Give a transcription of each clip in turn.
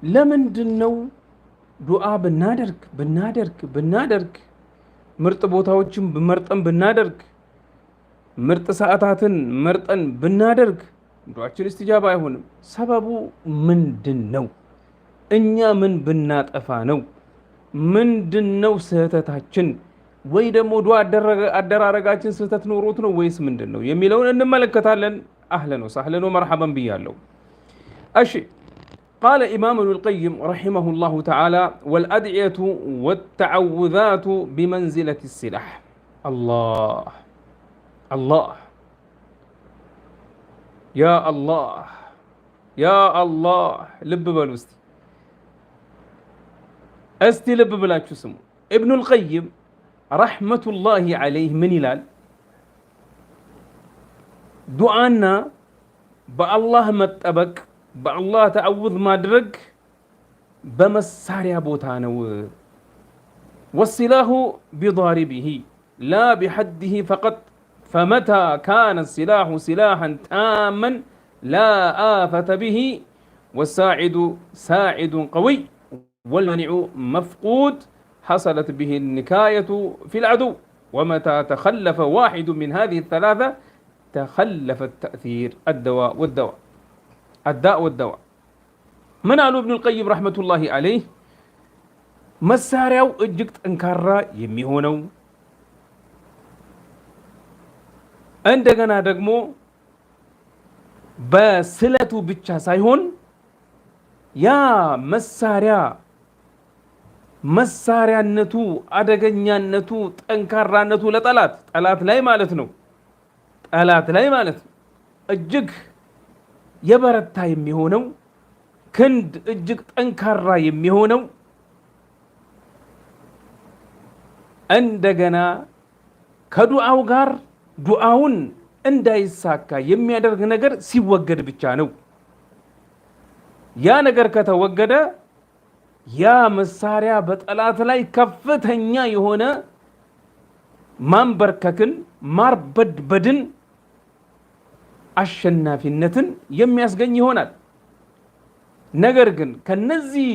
ለምንድነው ዱዓ ብናደርግ ምርጥ ቦታዎችን መርጠን ብናደርግ ምርጥ ሰዓታትን መርጠን ብናደርግ ዱዓችን እስትጃባ አይሆንም? ሰበቡ ምንድነው? እኛ ምን ብናጠፋ ነው? ምንድነው ስህተታችን? ወይ ደግሞ ዱዓ አደራረጋችን ስህተት ኖሮት ነው ወይስ ምንድነው የሚለውን እንመለከታለን። አህለን ወሰህለን ወመርሐበን ብያለሁ። እሺ قال إمام ابن القيم رحمه الله تعالى والأدعية والتعوذات بمنزلة السلاح. الله الله يا الله يا الله لب بلو استي لب بلاችሁ ስሙ። ابن القيم رحمة الله عليه من ይላል ዱዓና በአላህ መጠበቅ በአላህ ተዓውዝ ማድረግ በመሳሪያ ቦታ ነው። والسلاح بضاربه لا بحده فقط فمتى كان السلاح سلاحا تاما لا آفة به والساعد ساعد قوي والمنع مفقود حصلت به النكاية في العدو ومتى تخلف واحد من هذه الثلاثة تخلف التأثير الدواء والدواء من قالوا ابن القيم رحمة الله عليه مساريو እጅግ ጠንካራ የሚሆነው እንደገና ደግሞ በስለቱ ብቻ ሳይሆን ያ መሳሪያነቱ አደገኛነቱ ጠንካራነቱ ጠላት ላይ ማለት ነው እጅግ የበረታ የሚሆነው ክንድ እጅግ ጠንካራ የሚሆነው እንደገና ከዱዓው ጋር ዱዓውን እንዳይሳካ የሚያደርግ ነገር ሲወገድ ብቻ ነው። ያ ነገር ከተወገደ ያ መሳሪያ በጠላት ላይ ከፍተኛ የሆነ ማንበርከክን ማርበድበድን አሸናፊነትን የሚያስገኝ ይሆናል። ነገር ግን ከነዚህ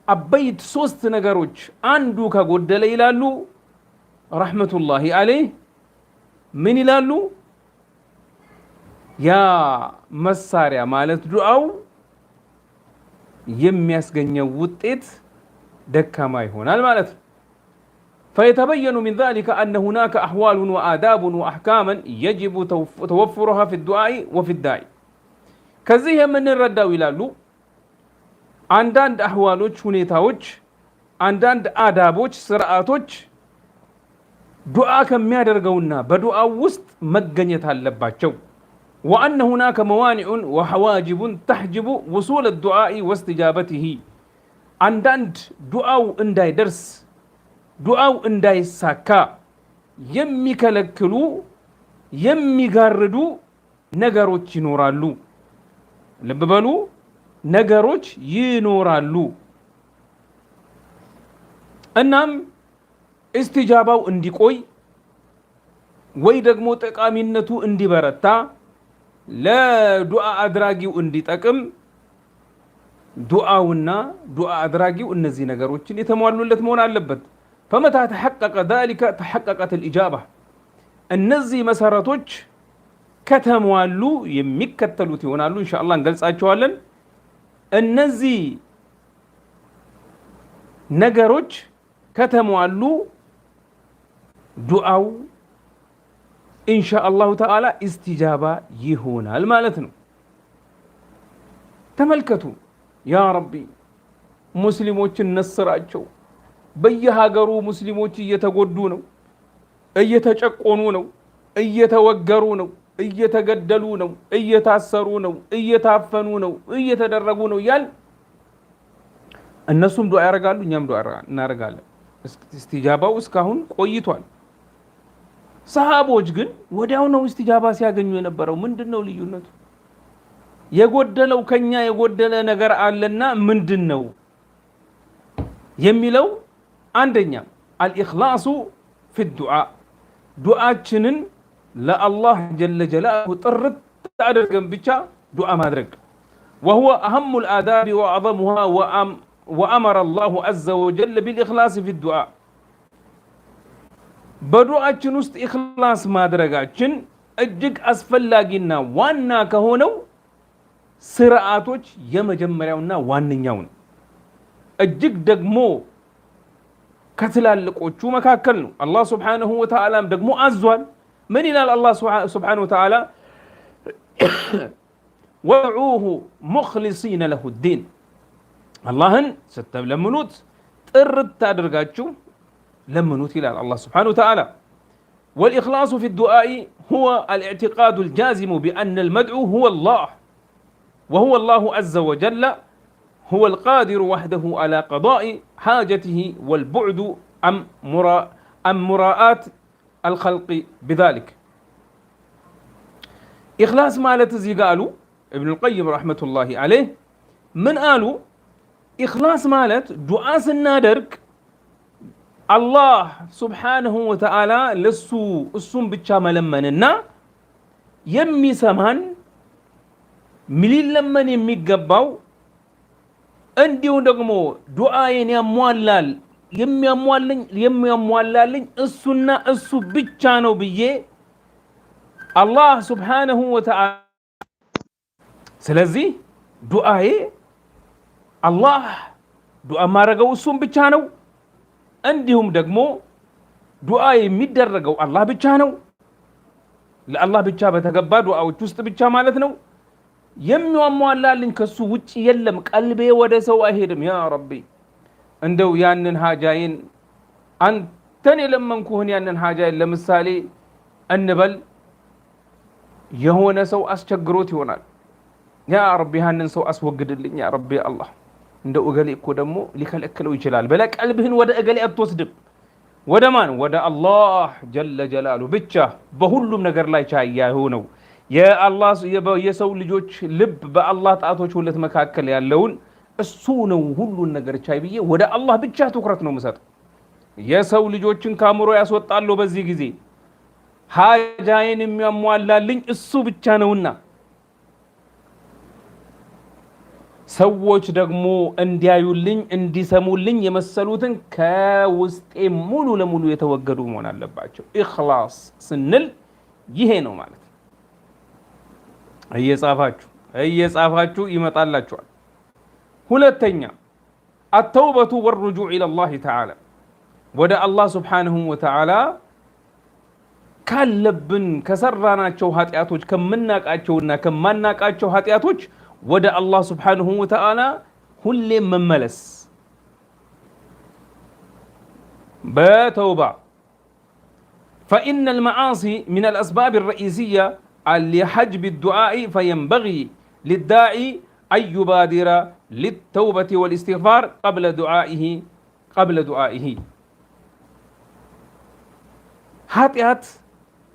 አበይት ሶስት ነገሮች አንዱ ከጎደለ ይላሉ ረሕመቱላሂ አለይህ ምን ይላሉ? ያ መሳሪያ ማለት ዱዓው የሚያስገኘው ውጤት ደካማ ይሆናል ማለት ነው። فيتبين من ذلك أن هناك أحوال وآداب وأحكاما يجب توفرها في الدعاء وفي الداعي كذيه من الرداء ይላሉ አንዳንድ አህዋሎች ሁኔታዎች አንዳንድ አዳቦች ስርዓቶች ዱዓ ከሚያደርገውና በዱዓው ውስጥ መገኘት አለባቸው። وأن هناك موانع وحواجب تحجب وصول الدعاء واستجابته አንዳንድ ዱዓው እንዳይደርስ ዱዓው እንዳይሳካ የሚከለክሉ የሚጋርዱ ነገሮች ይኖራሉ። ልብ በሉ ነገሮች ይኖራሉ። እናም استجابው እንዲቆይ ወይ ደግሞ ጠቃሚነቱ እንዲበረታ ለዱዓ አድራጊው እንዲጠቅም ዱዓውና ዱዓ አድራጊው እነዚህ ነገሮችን የተሟሉለት መሆን አለበት። فمتى تحقق ذلك تحققت الإجابة እነዚህ መሰረቶች ከተሟሉ የሚከተሉት ይሆናሉ። ኢንሻአላህ እንገልጻቸዋለን። እነዚህ ነገሮች ከተሟሉ ዱዓው ኢንሻአላሁ ተዓላ ኢስቲጃባ ይሆናል ማለት ነው። ተመልከቱ ያ ረቢ ሙስሊሞችን ነስራቸው። በየሀገሩ ሙስሊሞች እየተጎዱ ነው፣ እየተጨቆኑ ነው፣ እየተወገሩ ነው፣ እየተገደሉ ነው፣ እየታሰሩ ነው፣ እየታፈኑ ነው፣ እየተደረጉ ነው ያል እነሱም ዱዓ ያደርጋሉ፣ እኛም ዱዓ እናደርጋለን። ኢስቲጃባው እስካሁን ቆይቷል። ሰሃቦች ግን ወዲያው ነው ኢስቲጃባ ሲያገኙ የነበረው። ምንድነው ልዩነቱ? የጎደለው ከኛ የጎደለ ነገር አለና ምንድነው የሚለው አንደኛ አልኢኽላሱ ፊ ዱዓ ዱዓችንን ለአላህ ጀለ ጀላሉ ጥርት አድርገን ብቻ ዱዓ ማድረግ። وهو أهم الآداب وأعظمها وأمر الله عز وجل بالإخلاص في الدعاء بدعاءችን ውስጥ ኢኽላስ ማድረጋችን እጅግ አስፈላጊና ዋና ከሆነው ስርዓቶች የመጀመሪያውና ዋነኛው ነው እጅግ ደግሞ ከትላልቆቹ መካከል ነው አላህ Subhanahu Wa Ta'ala ደግሞ አዟል ምን ይላል አላህ Subhanahu Wa Ta'ala وَدْعُوهُ مُخْلِصِينَ لَهُ الدِّينَ اللهن ستلمنوت ጥርት አድርጋችሁ لمنوت إلى الله سبحانه وتعالى والإخلاص في الدعاء هو الاعتقاد الجازم بأن المدعو هو الله وهو الله عز وجل هو القادر وحده على قضاء حاجته والبعد عن مراءات الخلق بذلك إخلاص مالت زي قالوا ابن القيم رحمة الله عليه من قالوا إخلاص مالت دعاء النادرك الله سبحانه وتعالى لسو السم بتشام لمننا يمي سمان مليل لمن يمي قباو እንዲሁ ደግሞ ዱዓዬን ያሟላል የሚያሟላልኝ እሱና እሱ ብቻ ነው ብዬ አላህ Subhanahu Wa Ta'ala ስለዚህ ዱዓዬ አላህ ዱዓ ማረገው እሱን ብቻ ነው እንዲሁም ደግሞ ዱዓ የሚደረገው አላህ ብቻ ነው ለአላህ ብቻ በተገባ ዱዓዎች ውስጥ ብቻ ማለት ነው የሚያሟላልኝ ከሱ ውጪ የለም ቀልቤ ወደ ሰው አይሄድም ያ ረቢ እንደው ያንን ሐጃዬን አንተን የለመንኩህን ያንን ሐጃዬን ለምሳሌ እንበል የሆነ ሰው አስቸግሮት ይሆናል ያ ረቢ ያንን ሰው አስወግድልኝ ያ ረቢ አላህ እንደው እገሌ እኮ ደግሞ ሊከለክለው ይችላል በለ ቀልብህን ወደ እገሌ አትወስድም ወደ ማን ወደ አላህ ጀለ ጀላሉ ብቻ በሁሉም ነገር ላይ ቻይ ያሆነው የአላህ የሰው ልጆች ልብ በአላህ ጣቶች ሁለት መካከል ያለውን እሱ ነው ሁሉን ነገር ቻይ ብዬ ወደ አላህ ብቻ ትኩረት ነው መሰጠው የሰው ልጆችን ካምሮ ያስወጣሉ በዚህ ጊዜ ሐጃዬን የሚያሟላልኝ እሱ ብቻ ነውና ሰዎች ደግሞ እንዲያዩልኝ እንዲሰሙልኝ የመሰሉትን ከውስጤ ሙሉ ለሙሉ የተወገዱ መሆን አለባቸው ኢኽላስ ስንል ይሄ ነው ማለት እየጻፋችሁ ይመጣላችኋል ሁለተኛ التوبة والرجوع إلى الله تعالى ወደ አላህ Subhanahu Wa Ta'ala ካለብን ከሰራናቸው ኃጢያቶች ከመናቃቸውና ከማናቃቸው ኃጢያቶች ወደ አላህ Subhanahu Wa Ta'ala ሁሌም መመለስ በተውባ فإن المعاصي من الأسباب الرئيسية لحجب الدعاء فينبغي للداعي أن يبادر للتوبة والاستغفار قبل دعائه ኃጢአት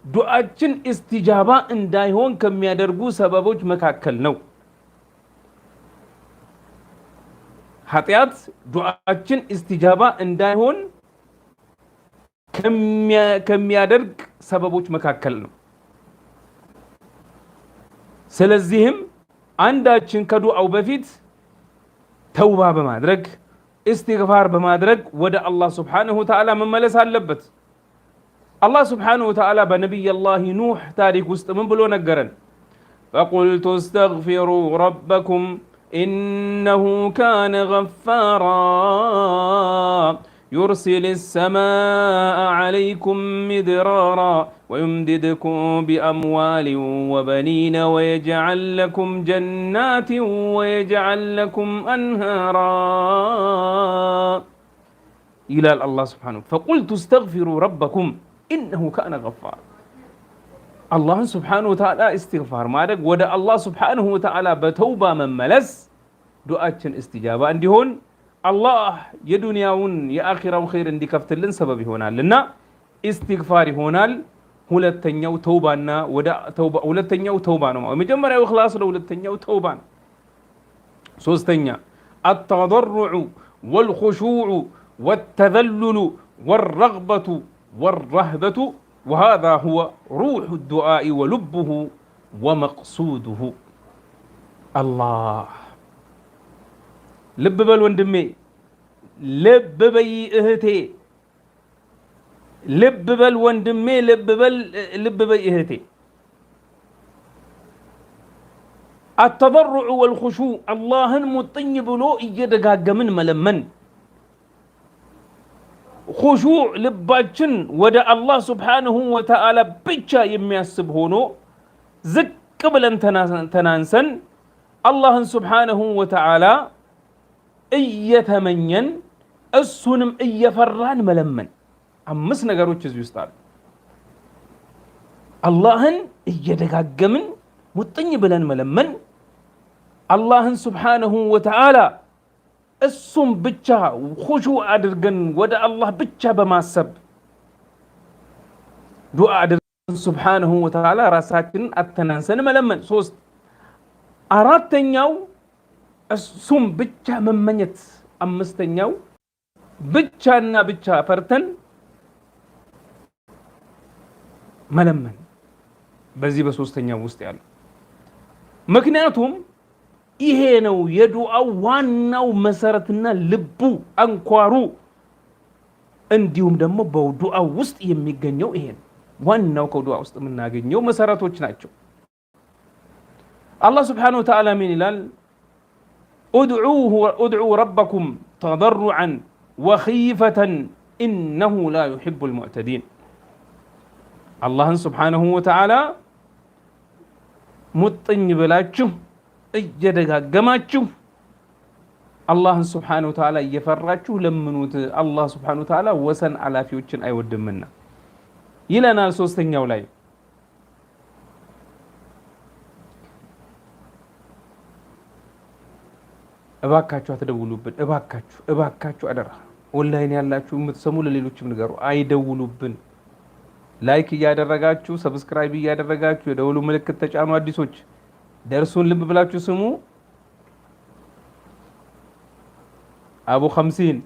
ዱዓችን استجابة እንዳይሆን ከሚያደርጉ ሰበቦች መካከል ነው ኃጢአት ዱዓችን استجابة እንዳይሆን ከሚያደርግ ሰበቦች መካከል ነው ስለዚህም አንዳችን ከዱዓው በፊት ተውባ በማድረግ استغفار በማድረግ ወደ አላህ Subhanahu Wa Ta'ala መመለስ አለበት الله سبحانه وتعالى بنبي الله نوح تاريخ ውስጥ ምን ብሎ ነገረን فقلت استغفروا ربكم إنه كان غفارا يرسل السماء عليكم مدرارا ويمددكم بأموال وبنين ويجعل لكم جنات ويجعل لكم أنهارا إلى الله سبحانه فقلت استغفروا ربكم إنه كان غفار الله سبحانه وتعالى استغفار مادك ودى الله سبحانه وتعالى بتوبة من ملس دعاتشن استجابة عندي هون الله يدنياون يا آخرة وخير عندي كفتلن سبب هنا لنا استغفار هنا ሁለተኛው ተውባና ወደ ተውባ ሁለተኛው ተውባ ነው መጀመሪያው ኢኽላስ ነው ሁለተኛው ተውባ ሶስተኛ التضرع والخشوع والتذلل والرغبة والرهبة وهذا هو روح الدعاء ولبه ومقصوده الله ልብ በል ወንድሜ፣ ልብ በይ እህቴ፣ ልብ በል ወንድሜ፣ ልብ በይ እህቴ። التضرع والخشوع اللهن مطኝ ብሎ እየደጋገምን መለመን። خشوع ልባችን ወደ አላህ ሱብሓነሁ ወተዓላ ብቻ የሚያስብ ሆኖ ዝቅ ብለን ተናንሰን አላህን ሱብሓነሁ ወተዓላ እየተመኘን እሱንም እየፈራን መለመን። 5 ነገሮች እዚህ ውስጥ አሉ። አላህን እየደጋገምን ሙጥኝ ብለን መለመን፣ አላህን ሱብሓነሁ ወተዓላ እሱም ብቻ ኹሹዕ አድርገን ወደ አላህ ብቻ በማሰብ ዱዓ አድርገን ሱብሓነሁ ወተዓላ ራሳችንን አተናንሰን መለመን። 3 4ኛው እሱም ብቻ መመኘት። 5ኛው ብቻና ብቻ ፈርተን መለመን። በዚህ በ3ኛው ውስጥ ያለው ምክንያቱም ይሄ ነው የዱዓው ዋናው መሰረትና ልቡ አንኳሩ። እንዲሁም ደግሞ በዱዓው ውስጥ የሚገኘው ይሄ ነው። ዋናው ከዱዓ ውስጥ የምናገኘው መሰረቶች ናቸው። አላህ ስብሓነሁ ወተዓላ ምን ይላል? ኡድዑ ረበኩም ተضرعا وخيفة إنه لا يحب المعتدين። አላህን ስብሓነሁ ወተዓላ ሙጥኝ ብላችሁ እየደጋገማችሁ አላህን ስብሓነሁ ወተዓላ እየፈራችሁ ለምኑት። አላህ ስብሓነሁ ወተዓላ ወሰን አላፊዎችን አይወድምና ይለናል። 3ኛው ላይ እባካችሁ አትደውሉብን፣ እባካችሁ አደራ። ኦንላይን ያላችሁ የምትሰሙ ለሌሎችም ንገሩ፣ አይደውሉብን። ላይክ እያደረጋችሁ ሰብስክራይብ እያደረጋችሁ የደውሉ ምልክት ተጫኑ። አዲሶች ደርሱን ልብ ብላችሁ ስሙ። አቡ 50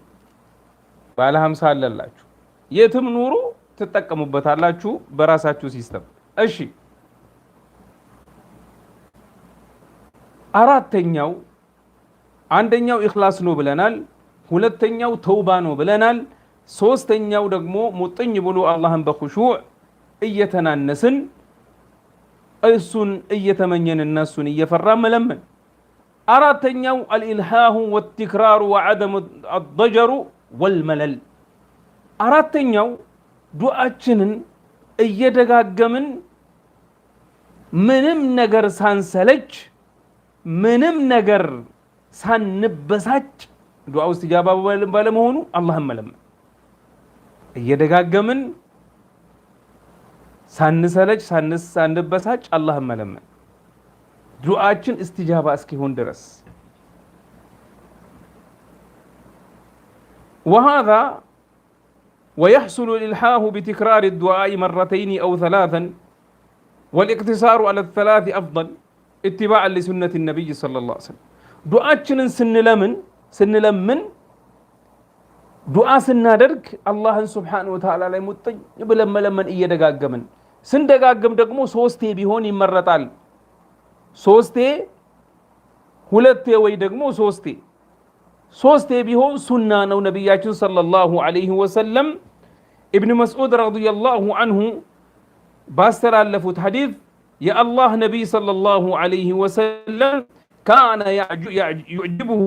ባለ 50 አለላችሁ። የትም ኑሩ ትጠቀሙበታላችሁ በራሳችሁ ሲስተም። እሺ 4ኛው አንደኛው ኢኽላስ ነው ብለናል። 2ኛው ተውባ ነው ብለናል። 3ኛው ደግሞ ሙጥኝ ብሎ አላህን በኹሹዕ እየተናነስን እሱን እየተመኘን እነሱን እየፈራ መለመን። 4ኛው አልኢልሃሁ ወትክራሩ ወዐደሙ አልضጀሩ ወልመለል። 4ኛው ዱዓችንን እየደጋገምን ምንም ነገር ሳንሰለች ምንም ነገር ሳንበሳጭ ዱዓው ኢስቲጃባ ባለመሆኑ አላህን መለመን። እየደጋገምን ሳንሰለች ሳንበሳጭ አላህን መለመን ዱዓችን ኢስቲጃባ እስኪሆን ድረስ። وهذا ويحصل الإلحاح بتكرار الدعاء 2 أو 3 والاقتصار على 3 أفضل اتباعا لسنة النبي صلى الله عليه وسلم. ዱዓችንን ስንለምን ዱዓ ስናደርግ አላህን ሱብሓነሁ ወተዓላ ላይ ሙጥኝ ብለን መለመን እየደጋገምን ስንደጋገም ደግሞ 3 ቢሆን ይመረጣል። 3 2 ወይ ደግሞ 3 ቢሆን ሱና ነው። ነብያችን ሰለላሁ ዐለይሂ ወሰለም ኢብኑ መስዑድ ረዲየላሁ ዐንሁ ባስተላለፉት ሐዲስ የአላህ ነብይ ሰለላሁ ዐለይሂ ወሰለም ካነ يعجبه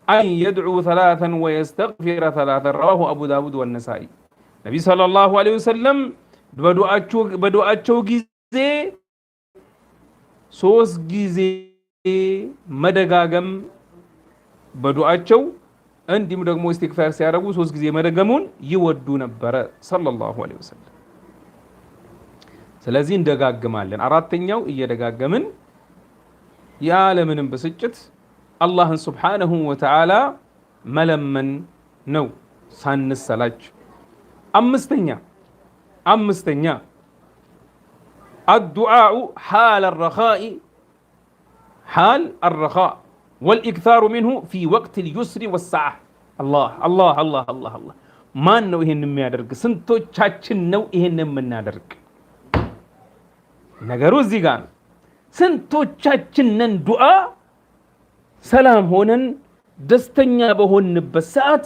أن يدعو 3 ويستغفر 3 رواه أبو داود والنسائي. ነቢ ሰለላሁ ዐለይሂ ወሰለም በዱዓቸው ጊዜ 3 ጊዜ መደጋገም በዱዓቸው እንዲሁም ደግሞ ኢስቲግፋር ሲያደርጉ 3 ጊዜ መደገሙን ይወዱ ነበረ ሰለላሁ ዐለይሂ ወሰለም። ስለዚህ እንደጋግማለን። 4ኛው እየደጋገምን ያለምንም ብስጭት አላህን ሱብሓነሁ ወተዓላ መለመን ነው ሳንሰላች። 5ኛ الدعاء حال الرخاء والإكثار منه في وقت اليسر والسعة. الله الله الله الله الله ማን ነው ይሄን የሚያደርግ? ስንቶቻችን ነው ይሄን የምናደርግ? ነገሩ እዚህ ጋር ነው። ስንቶቻችን ነን ዱዓ ሰላም ሆነን ደስተኛ በሆንበት ሰዓት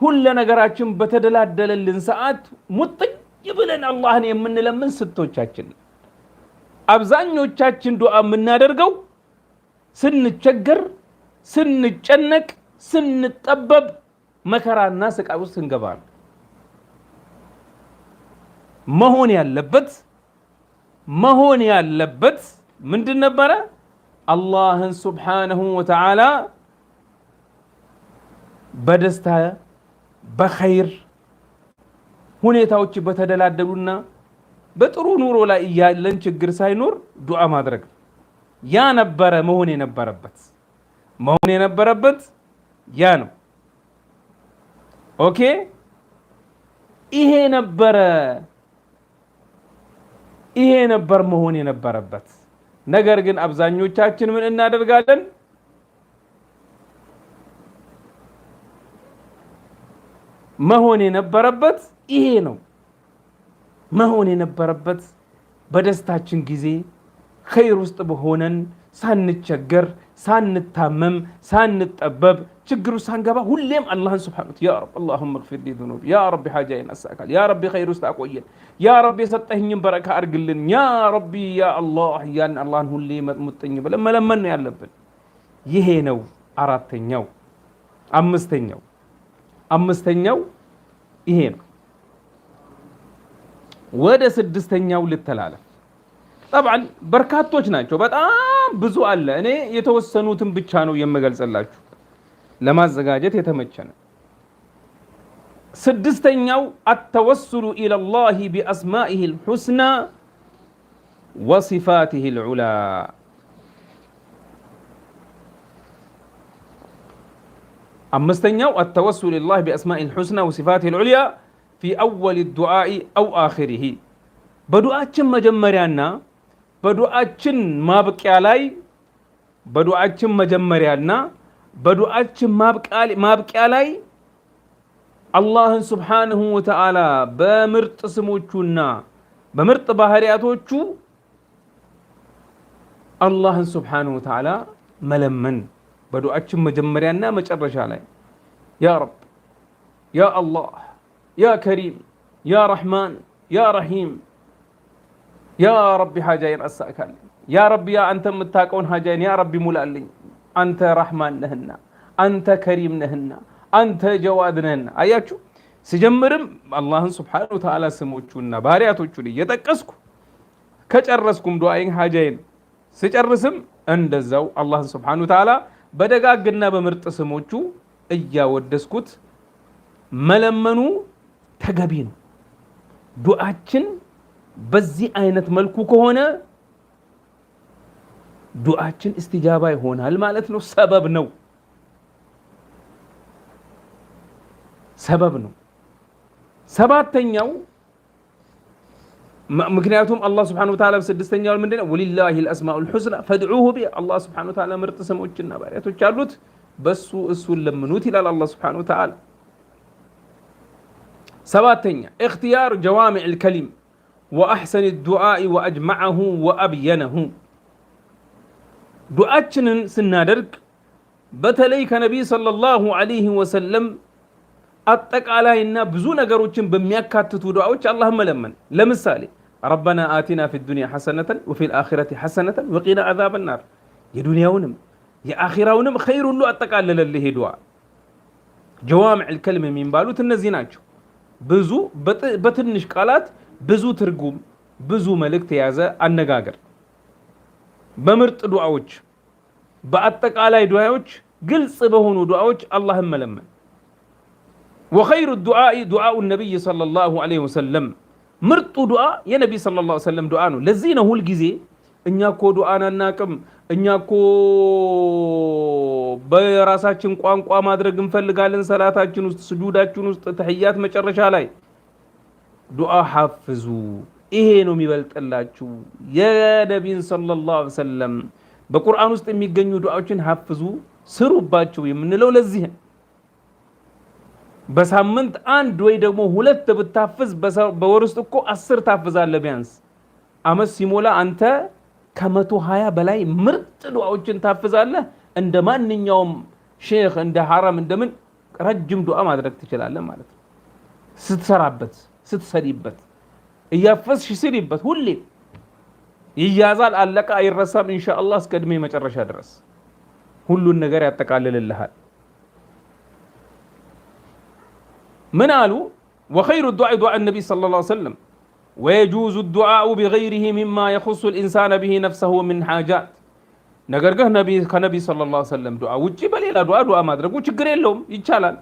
ሁሉ ነገራችን በተደላደለልን ሰዓት ሙጥኝ ብለን አላህን የምንለምን ስቶቻችን አብዛኞቻችን ዱዓ የምናደርገው ስንቸገር ስንጨነቅ ስንጠበብ መከራና ስቃይ ውስጥ ስንገባ መሆን ያለበት ምንድን ነበረ? አላህን ሱብሓነሁ ወተዓላ በደስታ በኸይር ሁኔታዎች በተደላደሉና በጥሩ ኑሮ ላይ ያለን ችግር ሳይኖር ዱዓ ማድረግ ያ ነበረ መሆን የነበረበት ያ ነው። ኦኬ ይሄ ነበር መሆን የነበረበት። ነገር ግን አብዛኞቻችን ምን እናደርጋለን? መሆን የነበረበት ይሄ ነው መሆን የነበረበት በደስታችን ጊዜ ኸይር ውስጥ በሆነን ሳንቸገር ሳንታመም ሳንጠበብ ችግሩ ሳንገባ ሁሌም አላህን ሱብሓነሁ ያ ረብ اللهم اغفر لي ذنوبي ያ ረቢ ሐጃዬን አሳካል ያ ረቢ ኸይር ውስጥ አቆየን ያ ረቢ የሰጠኸኝን በረካ አድርግልን ያ ረቢ ያ አላህ ያን አላህን ሁሌ ሙጥኝ ብለን መለመን ነው ያለብን። ይሄ ነው አራተኛው። አምስተኛው ይሄ ነው። ወደ ስድስተኛው ልተላለፍ። طبعا በርካቶች ናቸው፣ በጣም ብዙ አለ። እኔ የተወሰኑትን ብቻ ነው የምገልጽላችሁ ለማዘጋጀት የተመቸነ። ስድስተኛው التوسل الى الله باسمائه الحسنى وصفاته العلى። አምስተኛው التوسل الى الله باسمائه الحسنى وصفاته العليا في اول الدعاء او اخره። በዱዓችን መጀመሪያና በዱዓችን ማብቂያ ላይ አላህን ሱብሓነሁ ወተዓላ በምርጥ ስሞቹና በምርጥ ባህሪያቶቹ አላህን ሱብሓነሁ ወተዓላ መለመን። በዱዓችን መጀመሪያና መጨረሻ ላይ ያ ረብ ያ አላህ ያ ከሪም ያ ረሕማን ያ ረሒም ያ ረቢ ሐጃዬን አሳካልኝ ያ ረቢ ያ አንተ የምታውቀውን ሐጃዬን ያ ረቢ ሙላልኝ። አንተ ረሕማን ነህና አንተ ከሪም ነህና አንተ ጀዋድ ነህና። አያችሁ ስጀምርም አላህን ሱብሓነሁ ወተዓላ ስሞቹና ባህሪያቶቹን እየጠቀስኩ ከጨረስኩም ዱዓዬን ሐጃዬን ስጨርስም እንደዛው አላህን ሱብሓነሁ ወተዓላ በደጋግና በምርጥ ስሞቹ እያወደስኩት መለመኑ ተገቢ ነው። ዱዓችን በዚህ አይነት መልኩ ከሆነ ዱዓችን እስትጃባ ይሆናል ማለት ነው። ሰበብ ነው። ሰባተኛው ምክንያቱም አላህ ሱብሓነሁ ወተዓላ በስድስተኛው ምንድነው? ወሊላሂል አስማኡል ሑስና ፈድዑሁ ቢ። አላህ ሱብሓነሁ ወተዓላ ምርጥ ስሞችና ባህሪያቶች አሉት፣ በሱ እሱን ለምኑት ይላል አላህ ሱብሓነሁ ወተዓላ። ሰባተኛ እኽቲያር ጀዋሚዕል ከሊም ወአሕሰኒ ዱዓኢ ወአጅመዐሁ ወአብየነሁ። ዱዓችንን ስናደርግ በተለይ ከነቢይ ሰለላሁ ዐለይሂ ወሰለም አጠቃላይና ብዙ ነገሮችን በሚያካትቱ ዱዓዎች አላህን መለመን። ለምሳሌ ረበና አቲና ፊ ዱንያ ሐሰነተን ወፊል አኺረቲ ሐሰነተን ወቂና ዐዛበ ናር። የዱንያውንም የአኺራውንም ኸይር ሁሉ አጠቃለለልህ ዱዓ። ጀዋሚዕል ከሊም የሚባሉት እነዚህ ናቸው። ብዙ በትንሽ ቃላት ብዙ ትርጉም ብዙ መልእክት የያዘ አነጋገር በምርጥ ዱዓዎች በአጠቃላይ ዱዓዎች ግልጽ በሆኑ ዱዓዎች አላህን መለመን። ወኸይሩ ዱዓኢ ዱዓኡ ነቢይ ሰለላሁ ዐለይሂ ወሰለም። ምርጡ ዱዓ የነቢይ ሰለላሁ ዐለይሂ ወሰለም ዱዓ ነው። ለዚህ ነው ሁልጊዜ እኛ እኮ ዱዓን አናቅም፣ እኛ እኮ በራሳችን ቋንቋ ማድረግ እንፈልጋለን፣ ሰላታችን ውስጥ ስጁዳችን ውስጥ ተሕያት መጨረሻ ላይ ዱዓ ሐፍዙ፣ ይሄ ነው የሚበልጥላችሁ። የነቢይን ሰለላሁ ዐለይሂ ወሰለም በቁርአን ውስጥ የሚገኙ ዱዓዎችን ሐፍዙ፣ ስሩባቸው የምንለው ለዚህ። በሳምንት አንድ ወይ ደግሞ ሁለት ብታፍዝ በወር ውስጥ እኮ 10 ታፍዛለህ ቢያንስ። አመት ሲሞላ አንተ ከ120 በላይ ምርጥ ዱዓዎችን ታፍዛለህ። እንደ ማንኛውም ሼክ እንደ ሐረም እንደምን ረጅም ዱዓ ማድረግ ትችላለህ ማለት ነው። ስትሰራበት ስትሰሪበት እያፈስሽ ስሪበት ሁሌ ይያዛል፣ አለቀ፣ አይረሳም ኢንሻአላህ እስከ እድሜ መጨረሻ ድረስ ሁሉን ነገር ያጠቃልልልሃል። ምን አሉ? ወኸይሩ ዱዓ ዱዓ ነቢ ሰለላሁ ዐለይሂ ወሰለም ወየጁዙ ዱዓኡ ቢገይሪሂ ሚማ የኹሱ ልኢንሳነ ቢሂ ነፍሰሁ ሚን ሓጃት። ነገር ግን ከነቢ ሰለላሁ ዐለይሂ ወሰለም ዱዓ ውጭ በሌላ ዱዓ ማድረጉ ችግር የለውም፣ ይቻላል።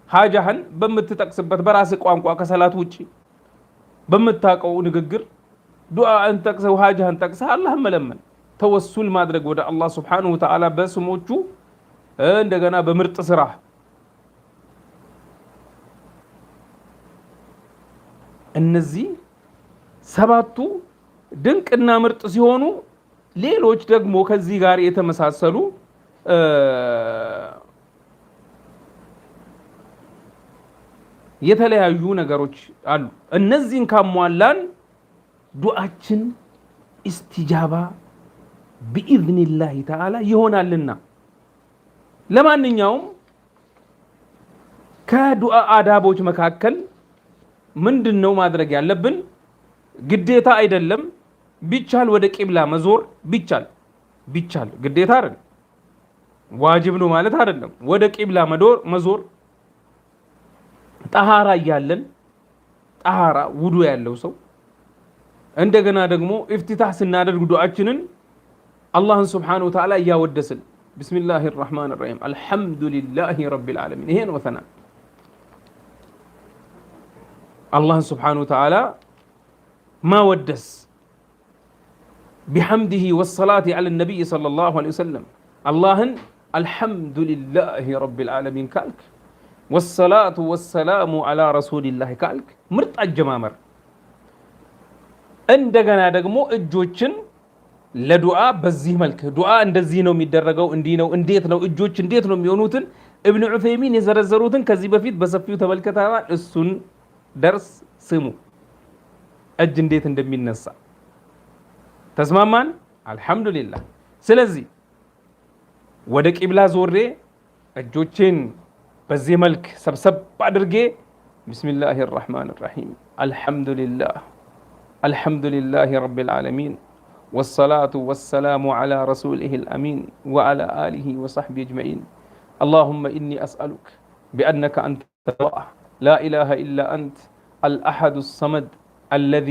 ሓጃህን በምትጠቅስበት በራስህ ቋንቋ ከሰላት ውጭ በምታውቀው ንግግር ዱዓን ጠቅሰው ሓጃህን ጠቅሰህ አላህን መለመን፣ ተወሱል ማድረግ ወደ አላህ ሱብሓነሁ ወተዓላ በስሞቹ እንደገና በምርጥ ስራ። እነዚህ ሰባቱ ድንቅና ምርጥ ሲሆኑ ሌሎች ደግሞ ከዚህ ጋር የተመሳሰሉ የተለያዩ ነገሮች አሉ። እነዚህን ካሟላን ዱዓችን ኢስቲጃባ ቢኢዝኒላሂ ተዓላ ይሆናልና። ለማንኛውም ከዱዓ አዳቦች መካከል ምንድነው ማድረግ ያለብን? ግዴታ አይደለም፣ ቢቻል ወደ ቂብላ መዞር ቢቻል ግዴታ አይደለም፣ ዋጅብ ነው ማለት አይደለም። ወደ ቂብላ መዞር ጠሃራ እያለን ጠሃራ ውዱ ያለው ሰው እንደገና ደግሞ ኢፍቲታህ ስናደርግ ዱዓችንን አላህን ሱብሓነሁ ወተዓላ እያወደስን ቢስሚላሂ ረሕማን ረሒም አልሐምዱሊላሂ ረቢል ዓለሚን ይሄን ወተና አላህን ሱብሓነሁ ወተዓላ ማወደስ ቢሐምዲሂ ወሰላቲ ዐለ ነቢይ ሰለላሁ ዐለይሂ ወሰለም አላህን አልሐምዱሊላሂ ረቢል ዓለሚን ካልክ ወሰላቱ ወሰላሙ ዐላ ረሱሊላህ ካልክ ምርጥ አጀማመር። እንደገና ደግሞ እጆችን ለዱዓ በዚህ መልክ ዱዓ እንደዚህ ነው የሚደረገው፣ እንዲህ ነው፣ እንዴት ነው እጆች እንዴት ነው የሚሆኑትን ኢብኑ ዑሰይሚን የዘረዘሩትን ከዚህ በፊት በሰፊው ተመልክተናል። እሱን ደርስ ስሙ፣ እጅ እንዴት እንደሚነሳ ተስማማን። አልሐምዱሊላህ። ስለዚህ ወደ ቂብላ ዞሬ እጆቼን በዚህ መልክ ሰብሰብ አድርጌ ቢስሚላሂ ረሕማን ረሒም አልሐምዱሊላህ ረቢል ዓለሚን ወሰላቱ ወሰላሙ ዐላ ረሱሊሂል አሚን ወዐላ አሊሂ ወሰሕቢሂ አጅመዒን አላሁመ ኢኒ አስአሉክ ቢአነከ አንተ አላህ ላ ኢላሃ ኢላ አንት አልአሐዱ ሰመድ አለዚ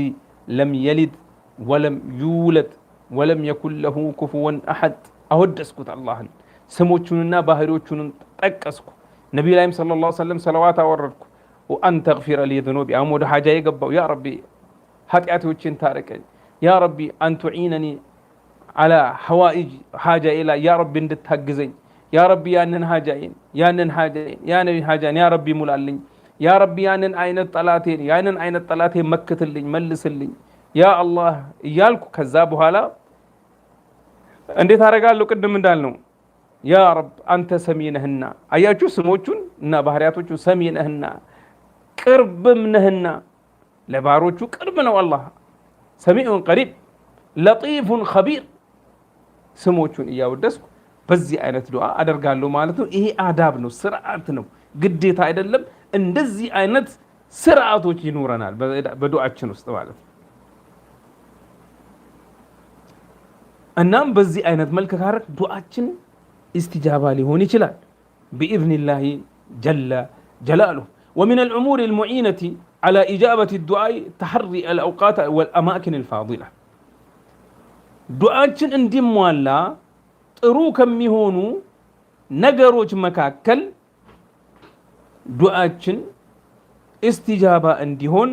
ለም የሊድ ወለም ዩውለድ ወለም የኩን ለሁ ኩፉወን አሐድ። አወደስኩት አላህን፣ ስሞቹንና ባህሪዎቹን ጠቀስኩ። ነቢዩ ላይም ሰለላሁ ዐለይሂ ወሰለም ሰለዋት አወረድኩ። ወአን ተግፊረ ሊ ዙኑቢ፣ አሁን ወደ ሓጃ የገባው ያ ረቢ ኃጢአቶችን ታረቀኝ፣ ያ ረቢ አን ቱዒነኒ ዐላ ሐዋኢጅ ሓጃዬ ላይ ያ ረቢ እንድታግዘኝ፣ ያ ረቢ ያንን ሓጃዬን ያ ረቢ ሙላልኝ፣ ያ ረቢ ያንን አይነት ጠላቴን መክትልኝ መልስልኝ ያ አላህ እያልኩ ከዛ በኋላ እንዴት አደርጋለሁ? ቅድም እንዳልነው ያ ረብ አንተ ሰሚ ነህና፣ አያችሁ ስሞቹን እና ባህሪያቶቹን ሰሚ ነህና ቅርብም ነህና፣ ለባሮቹ ቅርብ ነው አላህ። ሰሚዑን ቀሪብ ለጢፉን ኸቢር፣ ስሞቹን እያወደስኩ በዚህ አይነት ዱዓ አደርጋለሁ ማለት ነው። ይሄ አዳብ ነው፣ ስርዓት ነው፣ ግዴታ አይደለም። እንደዚህ አይነት ስርዓቶች ይኖረናል በዱዓችን ውስጥ ማለት ነው። እናም በዚህ አይነት መልክ ካረክ ዱዓችን ኢስቲጃባ ሊሆን ይችላል ቢኢዝኒላሂ ጀለ ጀላሉሁ። ወሚን አልኡሙር አልሙዒነቲ ዐላ ኢጃበት ዱዓኢ ተሐሪ አልአውቃት ወልአማኪን አልፋዲላ። ዱዓችን እንዲሟላ ጥሩ ከሚሆኑ ነገሮች መካከል ዱዓችን ኢስቲጃባ እንዲሆን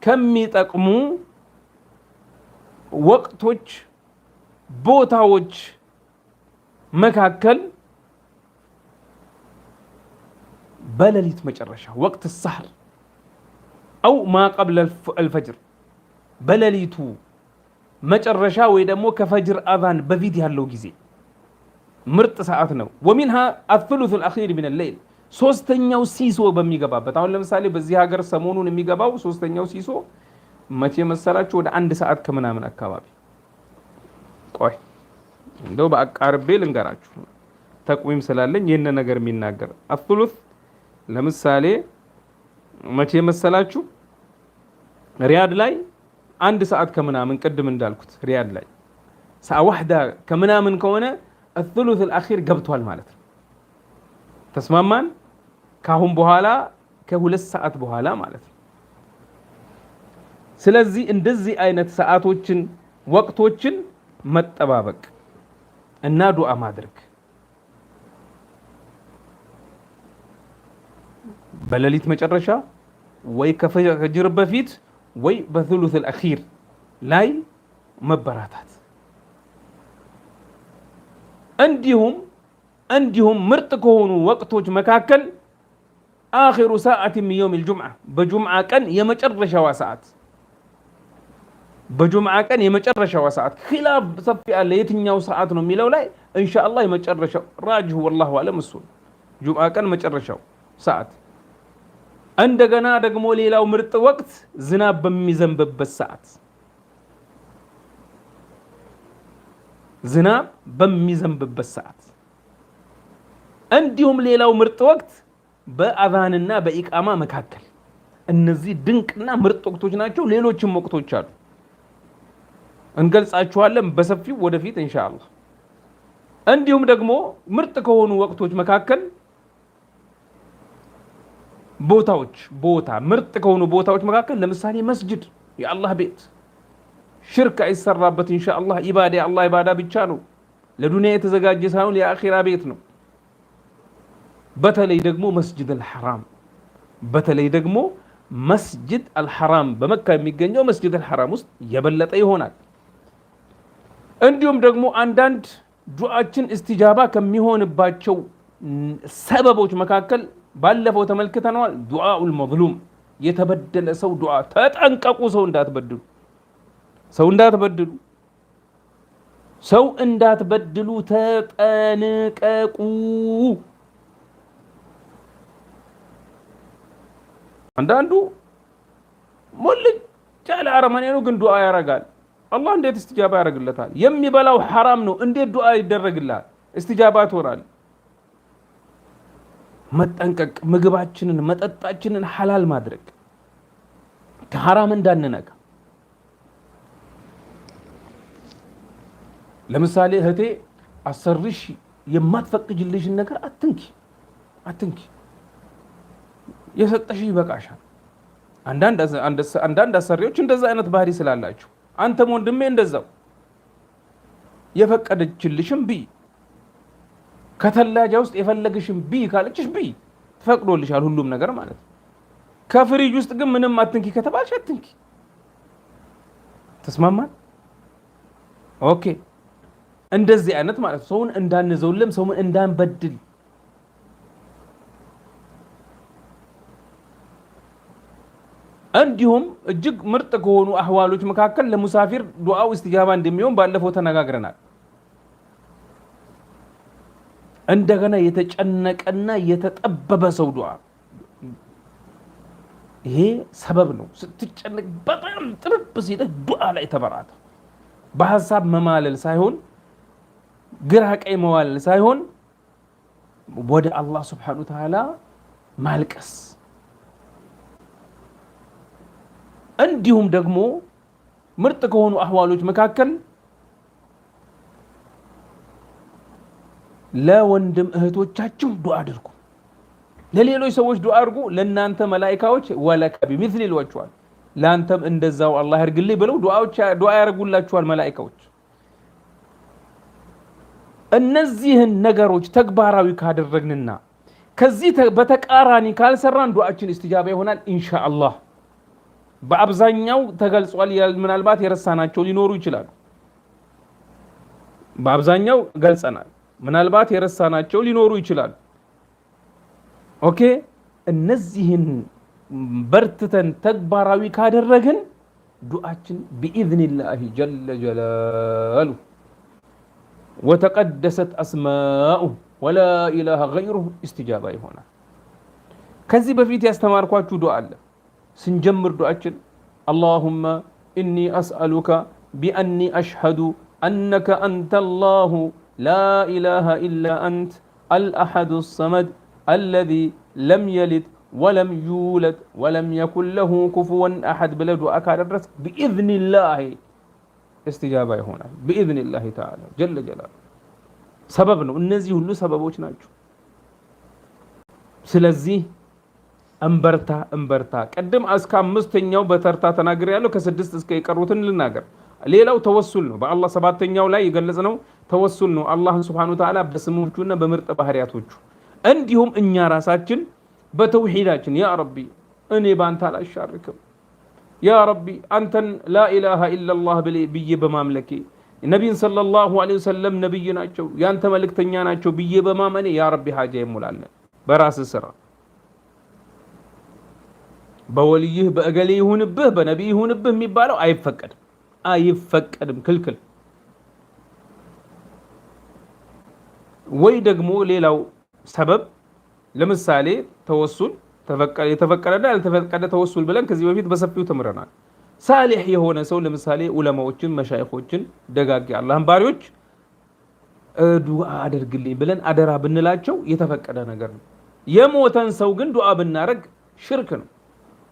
ከሚጠቅሙ ወቅቶች ቦታዎች መካከል በሌሊት መጨረሻ ወቅት ሰሕር አው ማ ቀብለ አልፈጅር፣ በሌሊቱ መጨረሻ ወይ ደግሞ ከፈጅር አዛን በፊት ያለው ጊዜ ምርጥ ሰዓት ነው። ወሚንሃ አልثلث الأخير من الليل፣ ሶስተኛው ሲሶ በሚገባበት። አሁን ለምሳሌ በዚህ ሀገር ሰሞኑን የሚገባው ሶስተኛው ሲሶ መቼ መሰላችሁ? ወደ 1 ሰዓት ከምናምን አካባቢ። ቆይ እንደው በአቃርቤ ልንገራችሁ። ተቅዊም ስላለኝ ይህን ነገር የሚናገር አثሉث ለምሳሌ መቼ መሰላችሁ ሪያድ ላይ 1 ሰዓት ከምናምን ቅድም እንዳልኩት ሪያድ ላይ ሰዓ ዋህዳ ከምናምን ከሆነ الثلث الأخير ገብቷል ማለት ነው ተስማማን ካሁን በኋላ ከ2 ሰዓት በኋላ ማለት ነው ስለዚህ እንደዚህ አይነት ሰዓቶችን ወቅቶችን መጠባበቅ እና ዱዓ ማድረግ በሌሊት መጨረሻ ወይ ከፈጅር በፊት ወይ በثلث الأخير ላይ መበራታት እንዲሁም ምርጥ ከሆኑ ወቅቶች መካከል آخر ساعة من يوم الجمعة بجمعة كان يمጨረሻዋ ሰዓት በጁምዓ ቀን የመጨረሻው ሰዓት ኺላፍ ሰፊ አለ የትኛው ሰዓት ነው የሚለው ላይ ኢንሻአላህ የመጨረሻው ራጅሁ والله አለም እሱ ጁምዓ ቀን መጨረሻው ሰዓት እንደገና ደግሞ ሌላው ምርጥ ወቅት ዝናብ በሚዘንብበት ሰዓት ዝናብ በሚዘንብበት ሰዓት እንዲሁም ሌላው ምርጥ ወቅት በአዛንና በኢቃማ መካከል እነዚህ ድንቅና ምርጥ ወቅቶች ናቸው ሌሎችም ወቅቶች አሉ እንገልጻቸዋለን በሰፊው ወደፊት ኢንሻአላህ እንዲሁም ደግሞ ምርጥ ከሆኑ ወቅቶች መካከል ቦታ ምርጥ ከሆኑ ቦታዎች መካከል ለምሳሌ መስጂድ የአላህ ቤት ሽርክ አይሰራበት ኢንሻአላህ ኢባዳ የአላህ ኢባዳ ብቻ ነው ለዱንያ የተዘጋጀ ሳይሆን የአኺራ ቤት ነው በተለይ ደግሞ መስጂድ አልሐራም በተለይ ደግሞ መስጂድ አልሐራም በመካ የሚገኘው መስጂድ አልሐራም ውስጥ የበለጠ ይሆናል እንዲሁም ደግሞ አንዳንድ ዱዓችን استجابة ከሚሆንባቸው ሰበቦች መካከል ባለፈው ተመልክተናል ዱዓኡል መዝሉም የተበደለ ሰው ዱዓ ተጠንቀቁ ሰው እንዳትበድሉ ተጠንቀቁ አንዳንዱ ሞልጭ ያለ አረመኔ ነው ግን ዱዓ ያረጋል አላህ እንዴት استجابة ያደርግለታል የሚበላው حرام ነው እንዴት ዱዓ ይደረግላል استجابة ትሆናል መጠንቀቅ ምግባችንን መጠጣችንን ሐላል ማድረግ ከሐራም እንዳንነካ ለምሳሌ እህቴ አሰርሽ የማትፈቅጅልሽን ነገር አትንኪ የሰጠሽ ይበቃሻል አንዳንድ አሰሪዎች እንደዛ አይነት ባህሪ ስላላችሁ አንተም ወንድሜ እንደዛው የፈቀደችልሽም ቢ ከተላጃ ውስጥ የፈለግሽም ቢ ካለችሽ ቢ ተፈቅዶልሻል ሁሉም ነገር ማለት ከፍሪጅ ውስጥ ግን ምንም አትንኪ ከተባልሽ አትንኪ ተስማማን ኦኬ እንደዚህ አይነት ማለት ሰውን እንዳንዘውልም ሰውን እንዳንበድል እንዲሁም እጅግ ምርጥ ከሆኑ አህዋሎች መካከል ለሙሳፊር ዱዓው استجابة እንደሚሆን ባለፈው ተነጋግረናል እንደገና የተጨነቀና የተጠበበ ሰው ዱዓ ይሄ ሰበብ ነው ስትጨነቅ በጣም ጥብብ ሲል ዱዓ ላይ ተበራታ በሐሳብ መማለል ሳይሆን ግራ ቀይ መዋለል ሳይሆን ወደ አላህ Subhanahu Wa Ta'ala ማልቀስ እንዲሁም ደግሞ ምርጥ ከሆኑ አህዋሎች መካከል ለወንድም እህቶቻችሁ ዱዓ አድርጉ ለሌሎች ሰዎች ዱዓ አድርጉ ለናንተ መላእክቶች ወለከ በሚስል ይሏቸዋል ላንተም እንደዛው አላህ ያርግልኝ ብለው ዱዓ ያርጉላችኋል መላእክቶች እነዚህን ነገሮች ተግባራዊ ካደረግንና ከዚህ በተቃራኒ ካልሰራን ዱዓችን استجابة ይሆናል ኢንሻአላህ በአብዛኛው ተገልጿል ምናልባት የረሳናቸው ሊኖሩ ይችላል በአብዛኛው ገልጸናል ምናልባት የረሳናቸው ሊኖሩ ይችላል ኦኬ እነዚህን በርትተን ተግባራዊ ካደረግን ዱዓችን بإذن الله جل جلاله وتقدست أسماؤه ولا إله غيره استجابة ይሆናል ከዚህ በፊት ያስተማርኳችሁ ዱዓ አለ سنجمر دعاء اللهم إني أسألك بأني أشهد أنك أنت الله لا إله إلا أنت الأحد الصمد الذي لم يلد ولم يولد ولم يكن له كفوا أحد بلد أكاد الرس بإذن الله استجابة هنا بإذن الله تعالى جل جلاله سببنا النزيه له سببوش ناجو سلزيه أمبرتا قدم أسكا مستنياو بترتا تناغر يالو كسدست اسكا يقروتن لناغر ሌላው ተወሱል ነው በአላህ ሰባተኛው ላይ የገለጽነው ተወሱል ነው አላህን Subhanahu Wa Ta'ala በስሞቹና በምርጥ ባህሪያቶቹ እንዲሁም እኛ ራሳችን በተውሂዳችን ያ ረቢ እኔ ባንተ አላሻርክም ያ ረቢ አንተን ላ ኢላሃ ኢላላህ ብዬ በማምለኬ ነብይን ሰለላሁ ዐለይሂ ወሰለም ነብይ ናቸው ያንተ መልእክተኛ ናቸው ብዬ በማመኔ ያ ረቢ ሐጃ ይሙላል በራስ ስራ በወልይህ በእገሌ ይሁንብህ በነብይ ይሁንብህ የሚባለው አይፈቀድም ክልክል ወይ ደግሞ ሌላው ሰበብ ለምሳሌ ተወሱል የተፈቀደና ያልተፈቀደ ተወሱል ብለን ከዚህ በፊት በሰፊው ተምረናል ሳሊህ የሆነ ሰው ለምሳሌ ዑለማዎችን መሻይኾችን ደጋግ አላህን ባሪዎች ዱዓ አድርግልኝ ብለን አደራ ብንላቸው የተፈቀደ ነገር ነው የሞተን ሰው ግን ዱዓ ብናረግ ሽርክ ነው